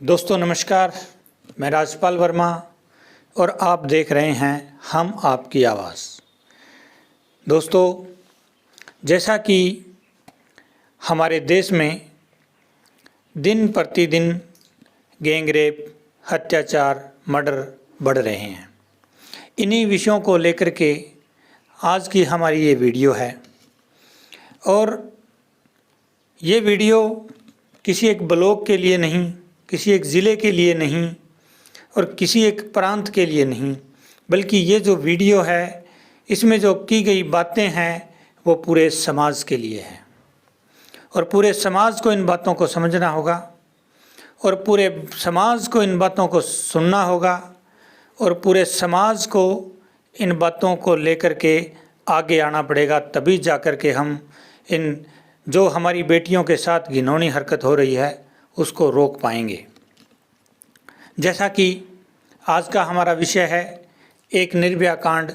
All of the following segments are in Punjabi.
दोस्तों नमस्कार, मैं राजपाल वर्मा और आप देख रहे हैं हम आपकी आवाज़। दोस्तों, जैसा कि हमारे देश में दिन प्रतिदिन गैंगरेप, अत्याचार, मर्डर बढ़ रहे हैं, इन्हीं विषयों को लेकर के आज की हमारी ये वीडियो है। और ये वीडियो किसी एक ब्लॉक के लिए नहीं, किसी एक ज़िले के लिए नहीं और किसी एक प्रांत के लिए नहीं, बल्कि ये जो वीडियो है इसमें जो की गई बातें हैं वो पूरे समाज के लिए है। और पूरे समाज को इन बातों को समझना होगा और पूरे समाज को इन बातों को सुनना होगा और पूरे समाज को इन बातों को लेकर के आगे आना पड़ेगा। तभी जा कर के हम इन जो हमारी बेटियों के साथ घिनौनी हरकत हो रही है उसको रोक पाएंगे। जैसा कि आज का हमारा विषय है, एक निर्भया कांड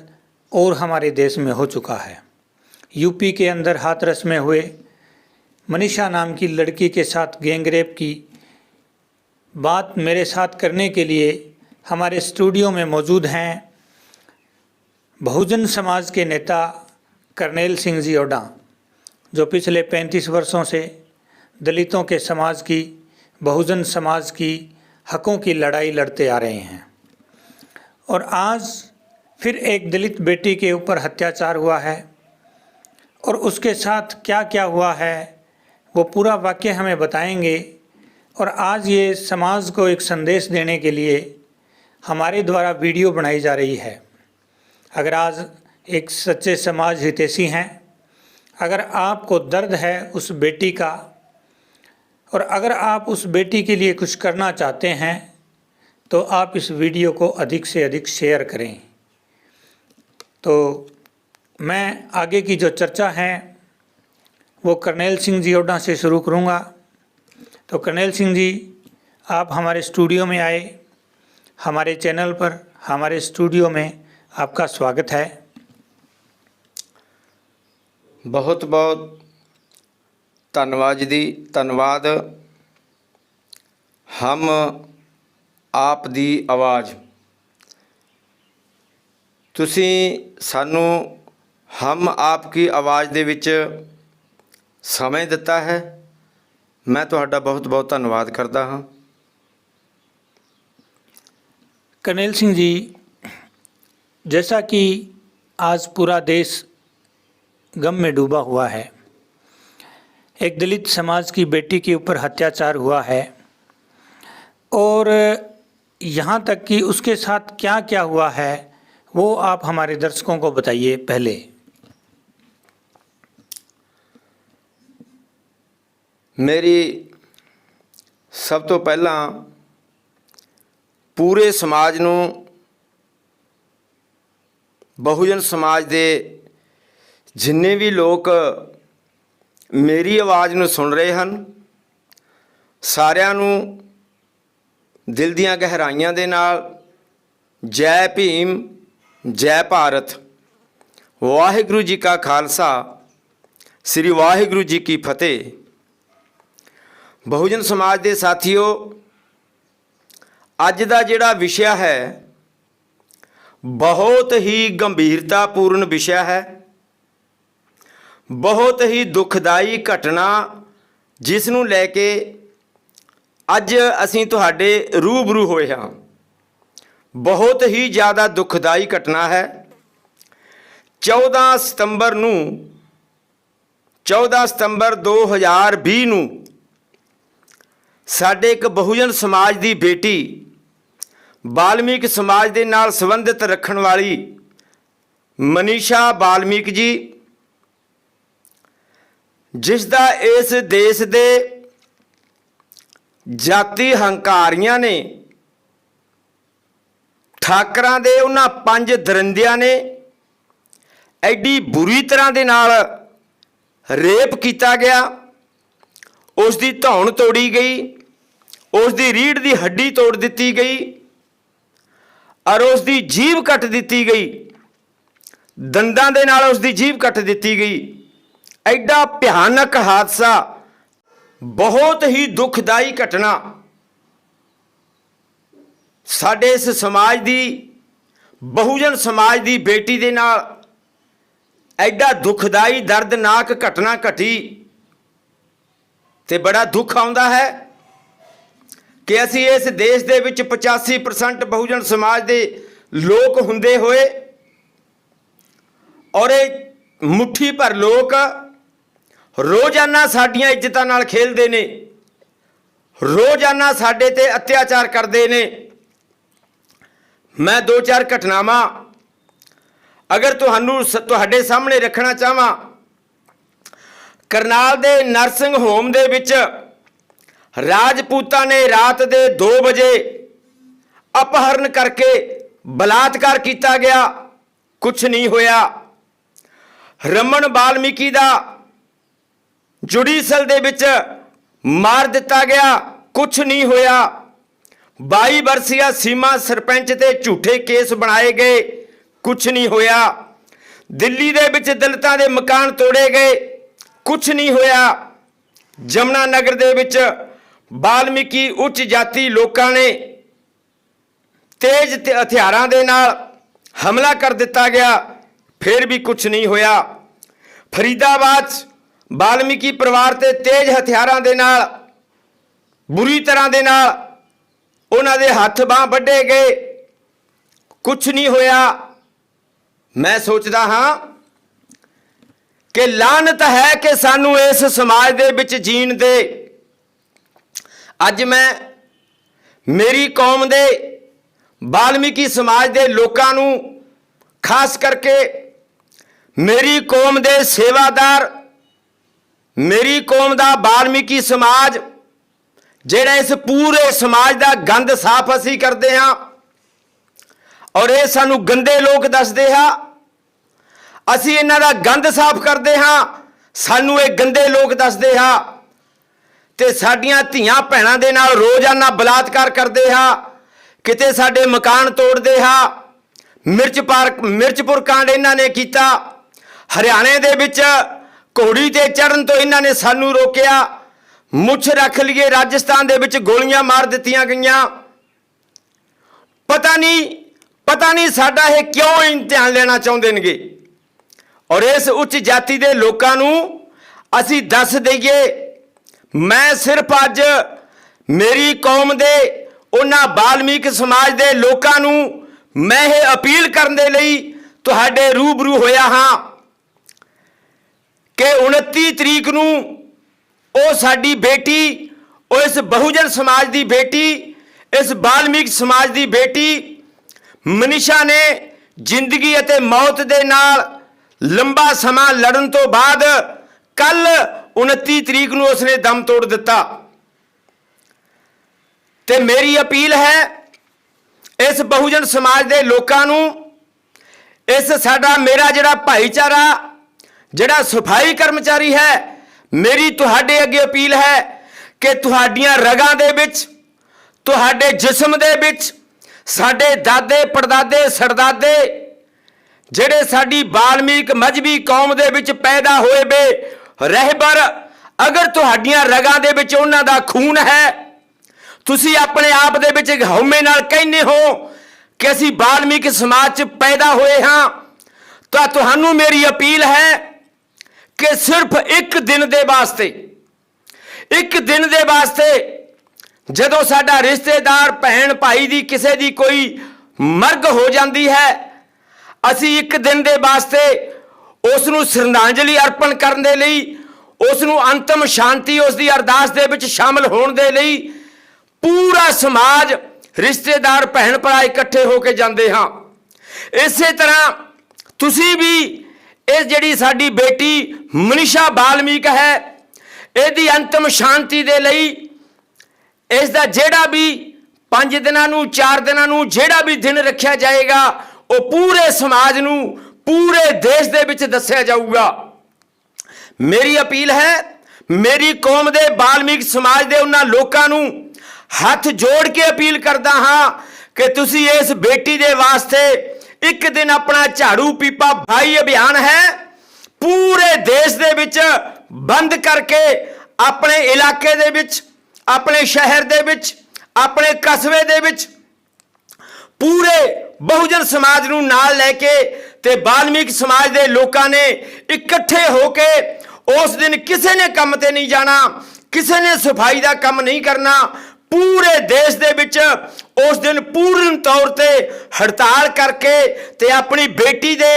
और हमारे देश में हो चुका है। यूपी के अंदर हाथरस में हुए मनीषा नाम की लड़की के साथ गैंगरेप की बात मेरे साथ करने के लिए हमारे स्टूडियो में मौजूद हैं बहुजन समाज के नेता करनेल सिंह जी ओडा, जो पिछले 35 वर्षों से दलितों के समाज की, बहुजन समाज की हकों की लड़ाई लड़ते आ रहे हैं। और आज फिर एक दलित बेटी के ऊपर अत्याचार हुआ है और उसके साथ क्या क्या हुआ है वो पूरा वाक़या हमें बताएंगे। और आज ये समाज को एक संदेश देने के लिए हमारे द्वारा वीडियो बनाई जा रही है। अगर आज एक सच्चे समाज हितैषी हैं, अगर आपको दर्द है उस बेटी का और अगर आप उस बेटी के लिए कुछ करना चाहते हैं तो आप इस वीडियो को अधिक से अधिक शेयर करें। तो मैं आगे की जो चर्चा है वो करनेल सिंह जी ओडा से शुरू करूंगा। तो करनेल सिंह जी, आप हमारे स्टूडियो में आए, हमारे चैनल पर, हमारे स्टूडियो में आपका स्वागत है। बहुत बहुत ਧੰਨਵਾਦ ਜੀ, ਧੰਨਵਾਦ। हम आप ਦੀ ਆਵਾਜ਼, ਤੁਸੀਂ ਸਾਨੂੰ हम आपकी ਆਵਾਜ਼ ਦੇ ਵਿੱਚ ਸਮੇਂ ਦਿੱਤਾ ਹੈ। मैं ਤੁਹਾਡਾ बहुत बहुत ਧੰਨਵਾਦ करता ਹਾਂ। करनेल सिंह जी, जैसा कि आज पूरा देश गम में डूबा हुआ है, एक दलित समाज की बेटी के ऊपर अत्याचार हुआ है और यहाँ तक कि उसके साथ क्या क्या हुआ है वो आप हमारे दर्शकों को बताइए। पहले मेरी सब तो पहला पूरे समाज ਨੂੰ, बहुजन समाज ਦੇ जिन्ने भी लोग मेरी आवाज़ ਨੂੰ सुन रहे हैं, सारिਆਂ ਨੂੰ दिल ਦੀਆਂ गहराइयां ਦੇ ਨਾਲ जय भीम, जय भारत, वाहिगुरू जी का खालसा, श्री वाहिगुरू जी की फतेह। बहुजन समाज के साथियों, अज का जिहड़ा विषय है बहुत ही गंभीरतापूर्ण विषय है, बहुत ही दुखदाई घटना जिस नूं लैके अज असीं तुहाडे रूबरू होए हाँ। बहुत ही ज़्यादा दुखदाई घटना है। 14 सितंबर 2020 नूं साडे एक बहुजन समाज की बेटी, वाल्मीकि समाज के नाल संबंधित रखण वाली मनीषा वाल्मीकि जी, जिसदा इस देश दे जाति हंकारियां ने, ठाकरां दे उन्हां 5 दरिंदियां ने एडी बुरी तरह दे नाल रेप किया गया। उसकी धौन तोड़ी गई, उसकी रीढ़ की हड्डी तोड़ दी गई और उसकी जीभ कट दी गई, दंदां दे नाल उसकी जीभ कट दी गई। एडा भयानक हादसा, बहुत ही दुखदाई घटना ਸਾਡੇ ਇਸ ਸਮਾਜ ਦੀ, ਬਹੁਜਨ ਸਮਾਜ ਦੀ ਬੇਟੀ ਦੇ ਨਾਲ ਐਡਾ ਦੁਖਦਾਈ ਦਰਦਨਾਕ ਘਟਨਾ ਘਟੀ ਤੇ ਬੜਾ ਦੁੱਖ ਆਉਂਦਾ ਹੈ ਕਿ ਅਸੀਂ ਇਸ ਦੇਸ਼ ਦੇ ਵਿੱਚ 85% ਬਹੁਜਨ ਸਮਾਜ ਦੇ ਲੋਕ ਹੁੰਦੇ ਹੋਏ ਔਰ ਇਹ ਮੁੱਠੀ ਭਰ ਲੋਕ ਰੋਜ਼ਾਨਾ ਸਾਡੀਆਂ ਇੱਜ਼ਤਾਂ ਨਾਲ ਖੇਲਦੇ ਨੇ, ਰੋਜ਼ਾਨਾ ਸਾਡੇ ਤੇ ਅਤਿਆਚਾਰ ਕਰਦੇ ਨੇ। ਮੈਂ 2-4 ਘਟਨਾਵਾਂ ਅਗਰ ਤੁਹਾਡੇ ਸਾਹਮਣੇ ਰੱਖਣਾ ਚਾਹਾਂ। ਕਰਨਾਲ ਦੇ ਨਰਸਿੰਗ ਹੋਮ ਦੇ ਵਿੱਚ ਰਾਜਪੂਤਾਂ ਨੇ ਰਾਤ ਦੇ 2 ਵਜੇ ਅਪਹਰਨ ਕਰਕੇ ਬਲਾਤਕਾਰ ਕੀਤਾ ਗਿਆ, ਕੁਛ ਨਹੀਂ ਹੋਇਆ। ਰਮਨ ਵਾਲਮੀਕੀ ਦਾ ਜੁਡੀਸ਼ਲ ਦੇ ਵਿੱਚ ਮਾਰ ਦਿੱਤਾ ਗਿਆ, ਕੁਛ ਨਹੀਂ ਹੋਇਆ। 22 ਵਰਸੀਆ ਸੀਮਾ ਸਰਪੰਚ ਤੇ ਝੂਠੇ ਕੇਸ ਬਣਾਏ ਗਏ, ਕੁਛ ਨਹੀਂ ਹੋਇਆ। ਦਿੱਲੀ ਦੇ ਵਿੱਚ ਦਲਿਤਾਂ ਦੇ ਮਕਾਨ ਤੋੜੇ ਗਏ, ਕੁਛ ਨਹੀਂ ਹੋਇਆ। ਜਮਨਾ ਨਗਰ ਦੇ ਵਿੱਚ ਵਾਲਮੀਕੀ ਉੱਚ ਜਾਤੀ ਲੋਕਾਂ ਨੇ ਤੇਜ਼ ਹਥਿਆਰਾਂ ਦੇ ਨਾਲ ਹਮਲਾ ਕਰ ਦਿੱਤਾ ਗਿਆ, ਫਿਰ ਵੀ ਕੁਛ ਨਹੀਂ ਹੋਇਆ। ਫਰੀਦਾਬਾਦ ਵਾਲਮੀਕੀ ਪਰਿਵਾਰ ਤੇ ਤੇਜ਼ ਹਥਿਆਰਾਂ ਦੇ ਨਾਲ ਬੁਰੀ ਤਰ੍ਹਾਂ ਦੇ ਨਾਲ ਉਹਨਾਂ ਦੇ ਹੱਥ ਬਾਂਹ ਵੱਢੇ ਗਏ, ਕੁਛ ਨਹੀਂ ਹੋਇਆ। ਮੈਂ ਸੋਚਦਾ ਹਾਂ ਕਿ ਲਾਹਨਤ ਹੈ ਕਿ ਸਾਨੂੰ ਇਸ ਸਮਾਜ ਦੇ ਵਿੱਚ ਜੀਣ ਦੇ। ਅੱਜ ਮੈਂ ਮੇਰੀ ਕੌਮ ਦੇ ਵਾਲਮੀਕੀ ਸਮਾਜ ਦੇ ਲੋਕਾਂ ਨੂੰ, ਖਾਸ ਕਰਕੇ ਮੇਰੀ ਕੌਮ ਦੇ ਸੇਵਾਦਾਰ, ਮੇਰੀ ਕੌਮ ਦਾ ਵਾਲਮੀਕੀ ਸਮਾਜ ਜਿਹੜਾ ਇਸ ਪੂਰੇ ਸਮਾਜ ਦਾ ਗੰਦ ਸਾਫ਼ ਅਸੀਂ ਕਰਦੇ ਹਾਂ ਔਰ ਇਹ ਸਾਨੂੰ ਗੰਦੇ ਲੋਕ ਦੱਸਦੇ ਹਾਂ। ਅਸੀਂ ਇਹਨਾਂ ਦਾ ਗੰਦ ਸਾਫ਼ ਕਰਦੇ ਹਾਂ, ਸਾਨੂੰ ਇਹ ਗੰਦੇ ਲੋਕ ਦੱਸਦੇ ਹਾਂ ਤੇ ਸਾਡੀਆਂ ਧੀਆਂ ਭੈਣਾਂ ਦੇ ਨਾਲ ਰੋਜ਼ਾਨਾ ਬਲਾਤਕਾਰ ਕਰਦੇ ਹਾਂ, ਕਿਤੇ ਸਾਡੇ ਮਕਾਨ ਤੋੜਦੇ ਹਾਂ। ਮਿਰਚਪੁਰ ਕਾਂਡ ਇਹਨਾਂ ਨੇ ਕੀਤਾ। ਹਰਿਆਣੇ ਦੇ ਵਿੱਚ ਘੋੜੀ ਤੇ ਚੜ੍ਹਨ ਤੋਂ ਇਹਨਾਂ ਨੇ ਸਾਨੂੰ ਰੋਕਿਆ। ਮੁੱਛ ਰੱਖ ਲਈਏ ਰਾਜਸਥਾਨ ਦੇ ਵਿੱਚ ਗੋਲੀਆਂ ਮਾਰ ਦਿੱਤੀਆਂ ਗਈਆਂ। ਪਤਾ ਨਹੀਂ ਸਾਡਾ ਇਹ ਕਿਉਂ ਇਮਤਿਹਾਨ ਲੈਣਾ ਚਾਹੁੰਦੇ ਨੇਗੇ। ਔਰ ਇਸ ਉੱਚ ਜਾਤੀ ਦੇ ਲੋਕਾਂ ਨੂੰ ਅਸੀਂ ਦੱਸ ਦਈਏ, ਮੈਂ ਸਿਰਫ ਅੱਜ ਮੇਰੀ ਕੌਮ ਦੇ ਉਹਨਾਂ ਵਾਲਮੀਕ ਸਮਾਜ ਦੇ ਲੋਕਾਂ ਨੂੰ ਮੈਂ ਇਹ ਅਪੀਲ ਕਰਨ ਦੇ ਲਈ ਤੁਹਾਡੇ ਰੂਬਰੂ ਹੋਇਆ ਹਾਂ ਕਿ 29 ਤਰੀਕ ਨੂੰ ਉਹ ਸਾਡੀ ਬੇਟੀ, ਉਹ ਇਸ ਬਹੁਜਨ ਸਮਾਜ ਦੀ ਬੇਟੀ, ਇਸ ਵਾਲਮੀਕ ਸਮਾਜ ਦੀ ਬੇਟੀ ਮਨੀਸ਼ਾ ਨੇ ਜ਼ਿੰਦਗੀ ਅਤੇ ਮੌਤ ਦੇ ਨਾਲ ਲੰਬਾ ਸਮਾਂ ਲੜਨ ਤੋਂ ਬਾਅਦ ਕੱਲ 29 ਤਰੀਕ ਨੂੰ ਉਸਨੇ ਦਮ ਤੋੜ ਦਿੱਤਾ। ਤੇ ਮੇਰੀ ਅਪੀਲ ਹੈ ਇਸ ਬਹੁਜਨ ਸਮਾਜ ਦੇ ਲੋਕਾਂ ਨੂੰ, ਇਸ ਮੇਰਾ ਜਿਹੜਾ ਭਾਈਚਾਰਾ, ਜਿਹੜਾ ਸਫਾਈ ਕਰਮਚਾਰੀ ਹੈ, ਮੇਰੀ ਤੁਹਾਡੇ ਅੱਗੇ ਅਪੀਲ ਹੈ ਕਿ ਤੁਹਾਡੀਆਂ ਰਗਾਂ ਦੇ ਵਿੱਚ, ਤੁਹਾਡੇ ਜਿਸਮ ਦੇ ਵਿੱਚ ਸਾਡੇ ਦਾਦੇ ਪੜਦਾਦੇ ਸਰਦਾਦੇ ਜਿਹੜੇ ਸਾਡੀ ਵਾਲਮੀਕ ਮਜ਼੍ਹਬੀ ਕੌਮ ਦੇ ਵਿੱਚ ਪੈਦਾ ਹੋਏ ਵੇ ਰਹਿਬਰ, ਅਗਰ ਤੁਹਾਡੀਆਂ ਰਗਾਂ ਦੇ ਵਿੱਚ ਉਹਨਾਂ ਦਾ ਖੂਨ ਹੈ, ਤੁਸੀਂ ਆਪਣੇ ਆਪ ਦੇ ਵਿੱਚ ਹਉਮੈ ਨਾਲ ਕਹਿੰਦੇ ਹੋ ਕਿ ਅਸੀਂ ਵਾਲਮੀਕ ਸਮਾਜ 'ਚ ਪੈਦਾ ਹੋਏ ਹਾਂ, ਤਾਂ ਤੁਹਾਨੂੰ ਮੇਰੀ ਅਪੀਲ ਹੈ ਕਿ ਸਿਰਫ ਇੱਕ ਦਿਨ ਦੇ ਵਾਸਤੇ ਜਦੋਂ ਸਾਡਾ ਰਿਸ਼ਤੇਦਾਰ ਭੈਣ ਭਾਈ ਦੀ ਕਿਸੇ ਦੀ ਕੋਈ ਮਰਗ ਹੋ ਜਾਂਦੀ ਹੈ, ਅਸੀਂ ਇੱਕ ਦਿਨ ਦੇ ਵਾਸਤੇ ਉਸ ਨੂੰ ਸ਼ਰਧਾਂਜਲੀ ਅਰਪਣ ਕਰਨ ਦੇ ਲਈ, ਉਸ ਨੂੰ ਅੰਤਮ ਸ਼ਾਂਤੀ ਉਸ ਦੀ ਅਰਦਾਸ ਦੇ ਵਿੱਚ ਸ਼ਾਮਲ ਹੋਣ ਦੇ ਲਈ ਪੂਰਾ ਸਮਾਜ, ਰਿਸ਼ਤੇਦਾਰ ਭੈਣ ਭਰਾ ਇਕੱਠੇ ਹੋ ਕੇ ਜਾਂਦੇ ਹਾਂ। ਇਸੇ ਤਰ੍ਹਾਂ ਤੁਸੀਂ ਵੀ ਇਹ ਜਿਹੜੀ ਸਾਡੀ ਬੇਟੀ ਮਨੀਸ਼ਾ ਵਾਲਮੀਕ ਹੈ, ਇਹਦੀ ਅੰਤਮ ਸ਼ਾਂਤੀ ਦੇ ਲਈ ਇਸ ਦਾ ਜਿਹੜਾ ਵੀ 5 ਦਿਨਾਂ ਨੂੰ 4 ਦਿਨਾਂ ਨੂੰ ਜਿਹੜਾ ਵੀ ਦਿਨ ਰੱਖਿਆ ਜਾਏਗਾ, ਉਹ ਪੂਰੇ ਸਮਾਜ ਨੂੰ, ਪੂਰੇ ਦੇਸ਼ ਦੇ ਵਿੱਚ ਦੱਸਿਆ ਜਾਊਗਾ। ਮੇਰੀ ਅਪੀਲ ਹੈ, ਮੇਰੀ ਕੌਮ ਦੇ ਵਾਲਮੀਕ ਸਮਾਜ ਦੇ ਉਹਨਾਂ ਲੋਕਾਂ ਨੂੰ ਹੱਥ ਜੋੜ ਕੇ ਅਪੀਲ ਕਰਦਾ ਹਾਂ ਕਿ ਤੁਸੀਂ ਇਸ ਬੇਟੀ ਦੇ ਵਾਸਤੇ ਇੱਕ ਦਿਨ ਆਪਣਾ ਝਾੜੂ ਪੀਪਾ ਭਾਈ ਅਭਿਆਨ ਹੈ ਪੂਰੇ ਦੇਸ਼ ਦੇ ਵਿੱਚ ਬੰਦ ਕਰਕੇ ਆਪਣੇ ਇਲਾਕੇ ਦੇ ਵਿੱਚ, ਆਪਣੇ ਸ਼ਹਿਰ ਦੇ ਵਿੱਚ, ਆਪਣੇ ਕਸਬੇ ਦੇ ਵਿੱਚ ਪੂਰੇ ਬਹੁਜਨ ਸਮਾਜ ਨੂੰ ਨਾਲ ਲੈ ਕੇ ਤੇ ਵਾਲਮੀਕ ਸਮਾਜ ਦੇ ਲੋਕਾਂ ਨੇ ਇਕੱਠੇ ਹੋ ਕੇ ਉਸ ਦਿਨ ਕਿਸੇ ਨੇ ਕੰਮ ਤੇ ਨਹੀਂ ਜਾਣਾ, ਕਿਸੇ ਨੇ ਸਫਾਈ ਦਾ ਕੰਮ ਨਹੀਂ ਕਰਨਾ। ਪੂਰੇ ਦੇਸ਼ ਦੇ ਵਿੱਚ ਉਸ ਦਿਨ ਪੂਰਨ ਤੌਰ ਤੇ ਹੜਤਾਲ ਕਰਕੇ ਤੇ ਆਪਣੀ ਬੇਟੀ ਦੇ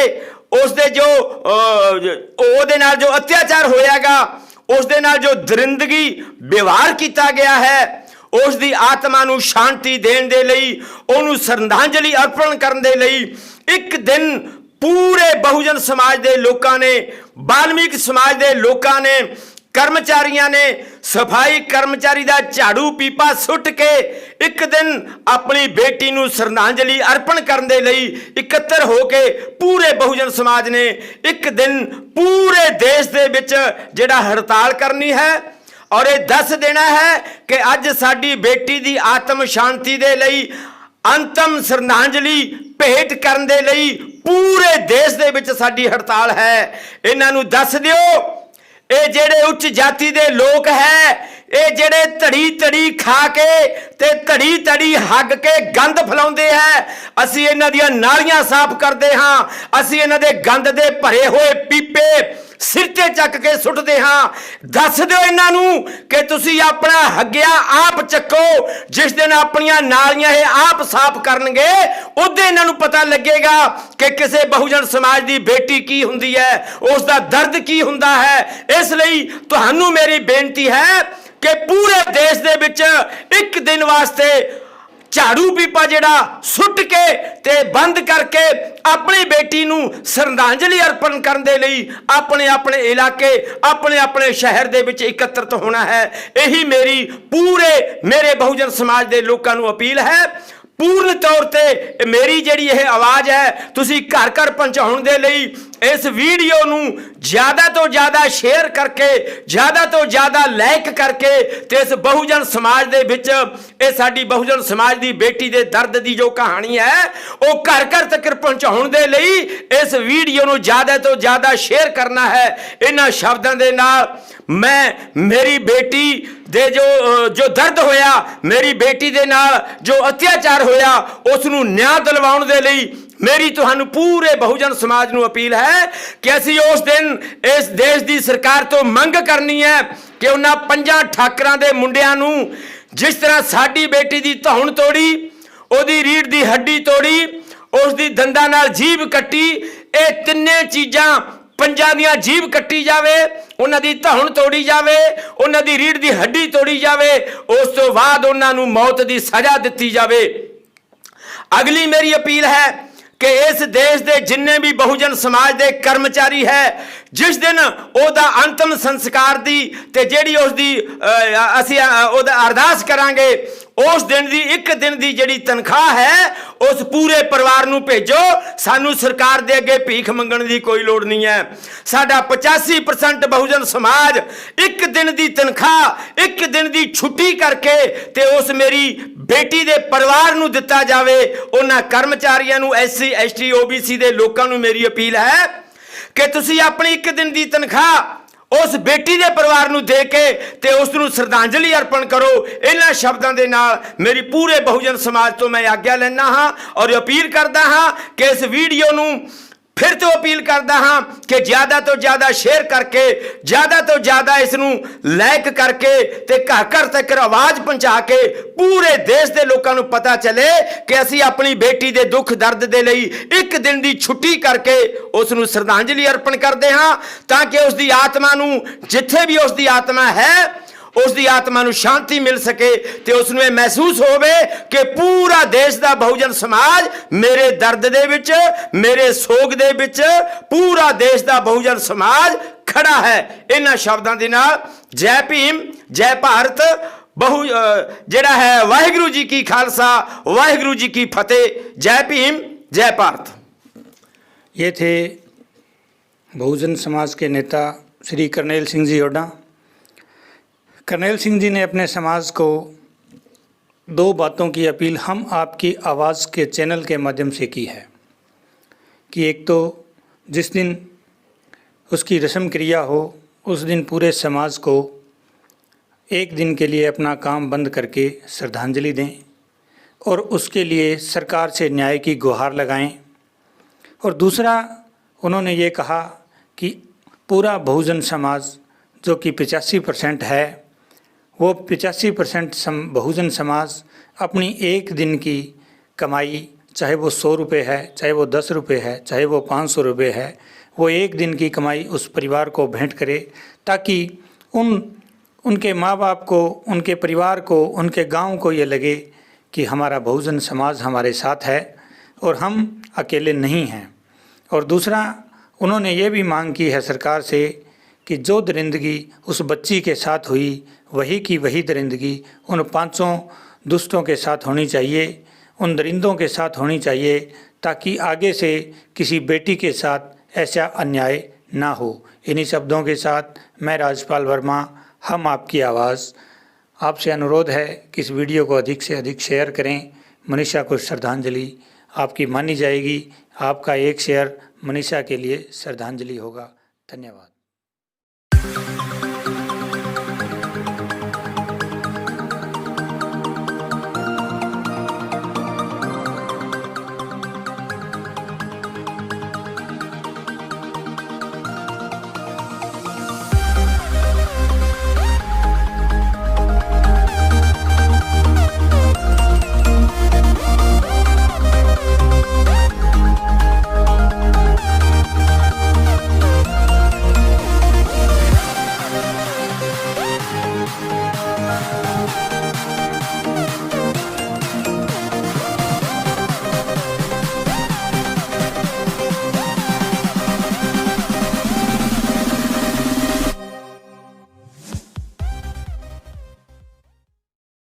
ਉਸ ਦੇ ਜੋ ਉਹਦੇ ਨਾਲ ਜੋ ਅਤਿਆਚਾਰ ਹੋਇਆਗਾ, ਉਸ ਦੇ ਨਾਲ ਜੋ ਦਰਿੰਦਗੀ ਵਿਵਹਾਰ ਕੀਤਾ ਗਿਆ ਹੈ, ਉਸ ਦੀ ਆਤਮਾ ਨੂੰ ਸ਼ਾਂਤੀ ਦੇਣ ਦੇ ਲਈ, ਉਹਨੂੰ ਸ਼ਰਧਾਂਜਲੀ ਅਰਪਣ ਕਰਨ ਦੇ ਲਈ ਇੱਕ ਦਿਨ ਪੂਰੇ ਬਹੁਜਨ ਸਮਾਜ ਦੇ ਲੋਕਾਂ ਨੇ, ਵਾਲਮੀਕ ਸਮਾਜ ਦੇ ਲੋਕਾਂ ਨੇ, ਕਰਮਚਾਰੀਆਂ ਨੇ ਸਫਾਈ ਕਰਮਚਾਰੀ ਦਾ ਝਾੜੂ ਪੀਪਾ ਸੁੱਟ ਕੇ ਇੱਕ ਦਿਨ ਆਪਣੀ ਬੇਟੀ ਨੂੰ ਸ਼ਰਧਾਂਜਲੀ ਅਰਪਣ ਕਰਨ ਦੇ ਲਈ ਇਕੱਤਰ ਹੋ ਕੇ ਪੂਰੇ ਬਹੁਜਨ ਸਮਾਜ ਨੇ ਇੱਕ ਦਿਨ ਪੂਰੇ ਦੇਸ਼ ਦੇ ਵਿੱਚ ਜਿਹੜਾ ਹੜਤਾਲ ਕਰਨੀ ਹੈ ਔਰ ਇਹ ਦੱਸ ਦੇਣਾ ਹੈ ਕਿ ਅੱਜ ਸਾਡੀ ਬੇਟੀ ਦੀ ਆਤਮ ਸ਼ਾਂਤੀ ਦੇ ਲਈ ਅੰਤਮ ਸ਼ਰਧਾਂਜਲੀ ਭੇਟ ਕਰਨ ਦੇ ਲਈ ਪੂਰੇ ਦੇਸ਼ ਦੇ ਵਿੱਚ ਸਾਡੀ ਹੜਤਾਲ ਹੈ। ਇਹਨਾਂ ਨੂੰ ਦੱਸ ਦਿਓ, ਇਹ ਜਿਹੜੇ ਉੱਚ ਜਾਤੀ ਦੇ ਲੋਕ ਹੈ, ਇਹ ਜਿਹੜੇ ਧੜੀ ਧੜੀ ਖਾ ਕੇ ਤੇ ਧੜੀ ਧੜੀ ਹੱਗ ਕੇ ਗੰਦ ਫੈਲਾਉਂਦੇ ਹੈ, ਅਸੀਂ ਇਹਨਾਂ ਦੀਆਂ ਨਾਲੀਆਂ ਸਾਫ਼ ਕਰਦੇ ਹਾਂ, ਅਸੀਂ ਇਹਨਾਂ ਦੇ ਗੰਦ ਦੇ ਭਰੇ ਹੋਏ ਪੀਪੇ ਸਿਰ ਤੇ ਚੱਕ ਕੇ ਸੁੱਟਦੇ ਹਾਂ। ਦੱਸ ਦਿਓ ਇਹਨਾਂ ਨੂੰ ਕਿ ਤੁਸੀਂ ਆਪਣਾ ਹੱਗਿਆ ਆਪ ਚੱਕੋ। ਜਿਸ ਦਿਨ ਆਪਣੀਆਂ ਨਾਲੀਆਂ ਇਹ ਆਪ ਸਾਫ਼ ਕਰਨਗੇ ਉਦੋਂ ਇਹਨਾਂ ਨੂੰ ਪਤਾ ਲੱਗੇਗਾ ਕਿ ਕਿਸੇ ਬਹੁਜਨ ਸਮਾਜ ਦੀ ਬੇਟੀ ਕੀ ਹੁੰਦੀ ਹੈ, ਉਸ ਦਾ ਦਰਦ ਕੀ ਹੁੰਦਾ ਹੈ। ਇਸ ਲਈ ਤੁਹਾਨੂੰ ਮੇਰੀ ਬੇਨਤੀ ਹੈ ਕਿ ਪੂਰੇ ਦੇਸ਼ ਦੇ ਵਿੱਚ ਇੱਕ ਦਿਨ ਵਾਸਤੇ ਝਾੜੂ ਪੀਪਾ ਜਿਹੜਾ ਸੁੱਟ ਕੇ ਤੇ ਬੰਦ ਕਰਕੇ ਆਪਣੀ ਬੇਟੀ ਨੂੰ ਸ਼ਰਧਾਂਜਲੀ ਅਰਪਣ ਕਰਨ ਦੇ ਲਈ ਆਪਣੇ ਆਪਣੇ ਇਲਾਕੇ, ਆਪਣੇ ਆਪਣੇ ਸ਼ਹਿਰ ਦੇ ਵਿੱਚ ਇਕੱਤਰਤ ਹੋਣਾ ਹੈ। ਇਹੀ ਮੇਰੀ ਮੇਰੇ ਬਹੁਜਨ ਸਮਾਜ ਦੇ ਲੋਕਾਂ ਨੂੰ ਅਪੀਲ ਹੈ। ਪੂਰਨ ਤੌਰ ਤੇ ਮੇਰੀ ਜਿਹੜੀ ਇਹ ਆਵਾਜ਼ ਹੈ ਤੁਸੀਂ ਘਰ ਘਰ ਪਹੁੰਚਾਉਣ ਦੇ ਲਈ ਇਸ ਵੀਡੀਓ ਨੂੰ ਜ਼ਿਆਦਾ ਤੋਂ ਜ਼ਿਆਦਾ ਸ਼ੇਅਰ ਕਰਕੇ, ਜ਼ਿਆਦਾ ਤੋਂ ਜ਼ਿਆਦਾ ਲਾਈਕ ਕਰਕੇ ਤੇ ਇਸ ਬਹੁਜਨ ਸਮਾਜ ਦੇ ਵਿੱਚ ਇਹ ਸਾਡੀ ਬਹੁਜਨ ਸਮਾਜ ਦੀ ਬੇਟੀ ਦੇ ਦਰਦ ਦੀ ਜੋ ਕਹਾਣੀ ਹੈ ਉਹ ਘਰ ਘਰ ਤੱਕ ਪਹੁੰਚਾਉਣ ਦੇ ਲਈ ਇਸ ਵੀਡੀਓ ਨੂੰ ਜ਼ਿਆਦਾ ਤੋਂ ਜ਼ਿਆਦਾ ਸ਼ੇਅਰ ਕਰਨਾ ਹੈ। ਇਹਨਾਂ ਸ਼ਬਦਾਂ ਦੇ ਨਾਲ ਮੈਂ ਮੇਰੀ ਬੇਟੀ ਦੇ ਜੋ ਦਰਦ ਹੋਇਆ, ਮੇਰੀ ਬੇਟੀ ਦੇ ਨਾਲ ਜੋ ਅਤਿਆਚਾਰ ਹੋਇਆ, ਉਸ ਨੂੰ ਨਿਆਂ ਦਿਲਵਾਉਣ ਦੇ ਲਈ ਮੇਰੀ ਤੁਹਾਨੂੰ ਪੂਰੇ ਬਹੁਜਨ ਸਮਾਜ ਨੂੰ ਅਪੀਲ ਹੈ ਕਿ ਅਸੀਂ ਉਸ ਦਿਨ ਇਸ ਦੇਸ਼ ਦੀ ਸਰਕਾਰ ਤੋਂ ਮੰਗ ਕਰਨੀ ਹੈ ਕਿ ਉਹਨਾਂ 5 ਠਾਕਰਾਂ ਦੇ ਮੁੰਡਿਆਂ ਨੂੰ ਜਿਸ ਤਰ੍ਹਾਂ ਸਾਡੀ ਬੇਟੀ ਦੀ ਧੌਣ ਤੋੜੀ, ਉਹਦੀ ਰੀੜ੍ਹ ਦੀ ਹੱਡੀ ਤੋੜੀ, ਉਸ ਦੀ ਦੰਦਾਂ ਨਾਲ ਜੀਭ ਕੱਟੀ, ਇਹ ਤਿੰਨੇ ਚੀਜ਼ਾਂ ਪੰਜਾਂ ਦੀਆਂ ਜੀਭ ਕੱਟੀ ਜਾਵੇ, ਉਹਨਾਂ ਦੀ ਧੌਣ ਤੋੜੀ ਜਾਵੇ, ਉਹਨਾਂ ਦੀ ਰੀੜ੍ਹ ਦੀ ਹੱਡੀ ਤੋੜੀ ਜਾਵੇ, ਉਸ ਤੋਂ ਬਾਅਦ ਉਹਨਾਂ ਨੂੰ ਮੌਤ ਦੀ ਸਜ਼ਾ ਦਿੱਤੀ ਜਾਵੇ। ਅਗਲੀ ਮੇਰੀ ਅਪੀਲ ਹੈ ਕਿ ਇਸ ਦੇਸ਼ ਦੇ ਜਿੰਨੇ ਵੀ ਬਹੁਜਨ ਸਮਾਜ ਦੇ ਕਰਮਚਾਰੀ ਹੈ, ਜਿਸ ਦਿਨ ਉਹਦਾ ਅੰਤਮ ਸੰਸਕਾਰ ਦੀ ਤੇ ਜਿਹੜੀ ਉਸ ਦੀ ਅਸੀਂ ਉਹਦਾ ਅਰਦਾਸ ਕਰਾਂਗੇ, ਉਸ ਦਿਨ ਦੀ ਇੱਕ ਦਿਨ ਦੀ ਜਿਹੜੀ ਤਨਖਾਹ ਹੈ ਉਸ ਪੂਰੇ ਪਰਿਵਾਰ ਨੂੰ ਭੇਜੋ। ਸਾਨੂੰ ਸਰਕਾਰ ਦੇ ਅੱਗੇ ਭੀਖ ਮੰਗਣ ਦੀ ਕੋਈ ਲੋੜ ਨਹੀਂ ਹੈ। ਸਾਡਾ 85% ਬਹੁਜਨ ਸਮਾਜ ਇੱਕ ਦਿਨ ਦੀ ਤਨਖਾਹ, ਇੱਕ ਦਿਨ ਦੀ ਛੁੱਟੀ ਕਰਕੇ ਤੇ ਉਸ ਮੇਰੀ ਬੇਟੀ ਦੇ ਪਰਿਵਾਰ ਨੂੰ ਦਿੱਤਾ ਜਾਵੇ। ਉਹਨਾਂ ਕਰਮਚਾਰੀਆਂ ਨੂੰ, SC ST OBC ਦੇ ਲੋਕਾਂ ਨੂੰ ਮੇਰੀ ਅਪੀਲ ਹੈ ਕਿ ਤੁਸੀਂ ਆਪਣੀ ਇੱਕ ਦਿਨ ਦੀ ਤਨਖਾਹ ਉਸ ਬੇਟੀ ਦੇ ਪਰਿਵਾਰ ਨੂੰ ਦੇ ਕੇ ਤੇ ਉਸ ਨੂੰ ਸ਼ਰਧਾਂਜਲੀ ਅਰਪਣ ਕਰੋ। ਇਹਨਾਂ ਸ਼ਬਦਾਂ ਦੇ ਨਾਲ ਮੇਰੀ ਪੂਰੇ ਬਹੁਜਨ ਸਮਾਜ ਤੋਂ ਮੈਂ ਆਗਿਆ ਲੈਣਾ ਹਾਂ ਔਰ ਅਪੀਲ ਕਰਦਾ ਹਾਂ ਕਿ ਇਸ ਵੀਡੀਓ ਨੂੰ ਫਿਰ ਤੋਂ ਅਪੀਲ ਕਰਦਾ ਹਾਂ ਕਿ ਜ਼ਿਆਦਾ ਤੋਂ ਜ਼ਿਆਦਾ ਸ਼ੇਅਰ ਕਰਕੇ, ਜ਼ਿਆਦਾ ਤੋਂ ਜ਼ਿਆਦਾ ਇਸ ਨੂੰ ਲਾਈਕ ਕਰਕੇ ਤੇ ਘਰ ਘਰ ਤੱਕ ਆਵਾਜ਼ ਪਹੁੰਚਾ ਕੇ ਪੂਰੇ ਦੇਸ਼ ਦੇ ਲੋਕਾਂ ਨੂੰ ਪਤਾ ਚੱਲੇ ਕਿ ਅਸੀਂ ਆਪਣੀ ਬੇਟੀ ਦੇ ਦੁੱਖ ਦਰਦ ਦੇ ਲਈ ਇੱਕ ਦਿਨ ਦੀ ਛੁੱਟੀ ਕਰਕੇ ਉਸ ਨੂੰ ਸ਼ਰਧਾਂਜਲੀ ਅਰਪਣ ਕਰਦੇ ਹਾਂ, ਤਾਂ ਕਿ ਉਸ ਦੀ ਆਤਮਾ ਨੂੰ, ਜਿੱਥੇ ਵੀ ਉਸ ਦੀ ਆਤਮਾ ਹੈ, ਉਸ ਦੀ ਆਤਮਾ ਨੂੰ ਸ਼ਾਂਤੀ ਮਿਲ ਸਕੇ ਤੇ ਉਸ ਨੂੰ ਇਹ ਮਹਿਸੂਸ ਹੋਵੇ ਕਿ ਪੂਰਾ ਦੇਸ਼ ਦਾ ਬਹੁਜਨ ਸਮਾਜ ਮੇਰੇ ਦਰਦ ਦੇ ਵਿੱਚ, ਮੇਰੇ ਸੋਗ ਦੇ ਵਿੱਚ ਪੂਰਾ ਦੇਸ਼ ਦਾ ਬਹੁਜਨ ਸਮਾਜ ਖੜਾ ਹੈ। ਇਹਨਾਂ ਸ਼ਬਦਾਂ ਦੇ ਨਾਲ ਜੈ ਭੀਮ, ਜੈ ਭਾਰਤ, ਜਿਹੜਾ ਹੈ ਵਾਹਿਗੁਰੂ ਜੀ ਕੀ ਖਾਲਸਾ, ਵਾਹਿਗੁਰੂ जी की फतेह। जय भीम, जय भारत। ये थे बहुजन समाज के नेता Shri kernel Singh ji Voda. Kernel Singh ji ने अपने समाज को 2 बातों की अपील हम आपकी आवाज़ के चैनल के माध्यम से की है कि एक तो जिस दिन उसकी रस्म क्रिया हो उस दिन पूरे समाज को एक दिन के लिए अपना काम बंद करके श्रद्धांजलि दें। और उसके लिए सरकार से न्याय की गुहार लगाएं। और दूसरा उन्होंने ये कहा कि पूरा बहुजन समाज जो कि 85% है, वो 85% बहुजन समाज अपनी एक दिन की कमाई, चाहे वो 100 रुपये है, चाहे वो 10 रुपये है, चाहे वो 500 रुपये है, वो एक दिन की कमाई उस परिवार को भेंट करे, ताकि उनके माँ बाप को, उनके परिवार को, उनके गांव को ये लगे कि हमारा बहुजन समाज हमारे साथ है और हम अकेले नहीं हैं। और दूसरा उन्होंने ये भी मांग की है सरकार से कि जो दरिंदगी उस बच्ची के साथ हुई वही की वही दरिंदगी उन 5 दुष्टों के साथ होनी चाहिए, उन दरिंदों के साथ होनी चाहिए, ताकि आगे से किसी बेटी के साथ ऐसा अन्याय ना हो। इन्हीं शब्दों के साथ मैं राजपाल वर्मा, हम आपकी आवाज़, आपसे अनुरोध है कि इस वीडियो को अधिक से अधिक शेयर करें। मनीषा को श्रद्धांजलि आपकी मानी जाएगी। आपका एक शेयर मनीषा के लिए श्रद्धांजलि होगा। धन्यवाद।